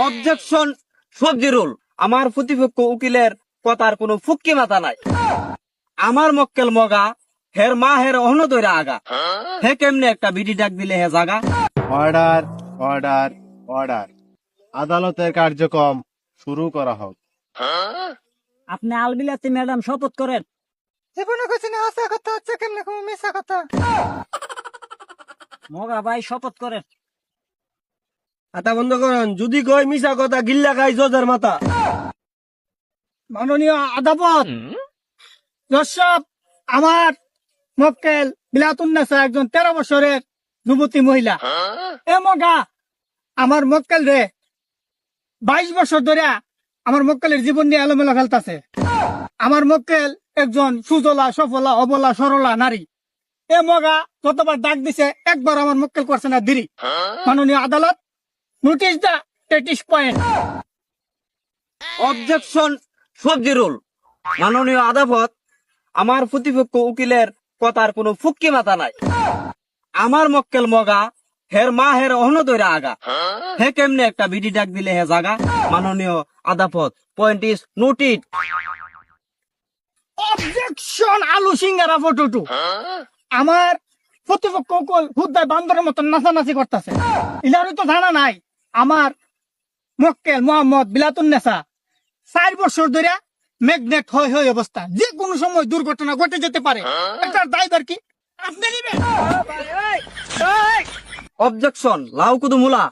Objection সবজিরুল। আমার প্রতিপক্ষ উকিলের কথার কোনো ফুক্কি মাথা নাই। আমার মক্কেল মগা, হের মা হের অহন দইরা আগা। হে কেমনে একটা বিডি ডাক দিলে হে জাগা। Order, order, order. আদালতের কার্যক্রম শুরু করা হোক। আপনি আলবিলাতি ম্যাডাম শপথ করেন। জীবনে কইছি না আসা কথা হচ্ছে কেমনে কোনো মিশা কথা। মগা ভাই শপথ করেন। আতা বন্ধ করেন, যদি কই মিছা কথা গিল্লা খাই জজের মাথা। মাননীয় আদালত, দর্শক, আমার মক্কেল বিলাতুন্নেসা একজন 13 বছরের যুবতী মহিলা। এ মগা আমার মক্কেল রে 22 বছর ধরে আমার মক্কেলের জীবন নিয়ে এলোমেলো ফেলতাছে। আমার মক্কেল একজন সুজলা সফলা অবলা সরলা নারী। এ মগা যতবার ডাক দিছে একবার আমার মক্কেল করছে না দেরি। মাননীয় আদালত, নোটিশ দা 33 পয়েন্ট। অবজেকশন সবজিরুল। মাননীয় আদালত, আমার প্রতিপক্ষ উকিলের কথার কোনো ফুক্কি মাথা নাই। আমার মক্কেল মগা, হের মা হের অহন দইরা আগা। হে কেমনে একটা বিডি ডাক দিলে হে জাগা। মাননীয় আদালত, পয়েন্ট ইজ নোটেড। অবজেকশন আলু সিঙ্গারা ফটো। আমার প্রতিপক্ষ উকিল হুদ্দায় বান্দরের মতন নাচানাচি করতেছে। ইলারও তো জানা নাই আমার মক্কেল মোহাম্মদ বিলাতুন্নেসা 4 বছর ধরে ম্যাগনেট হয় অবস্থা, যে কোনো সময় দুর্ঘটনা ঘটে যেতে পারে। এটার দায়ভার কি আপনি নিবেন? অবজেকশন লাউকুদু মুলা।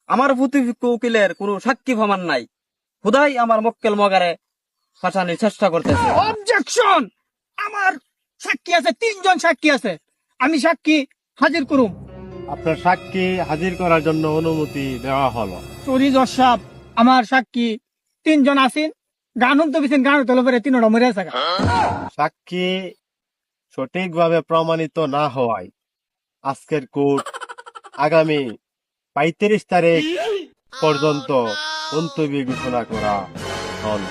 আমার প্রতিপক্ষ উকিলের কোনো সাক্ষী প্রমাণ নাই। খুদাই আমার মক্কেল মগারে ফাঁসানোর চেষ্টা করতেছে। অবজেকশন, আমার সাক্ষী আছে, 3 জন সাক্ষী আছে, আমি সাক্ষী হাজির করুম। আপনার সাক্ষী হাজির করার জন্য অনুমতি দেওয়া হলো। সরি জজ সাহেব, আমার সাক্ষী 3 জন আছেন। গান তো বিছেন, গান তোলে পরে 3টা মরে আছে। সাক্ষী সঠিকভাবে প্রমাণিত না হওয়ায় আজকের কোর্ট আগামী 35 তারিখ পর্যন্ত মুলতবি ঘোষণা করা হল।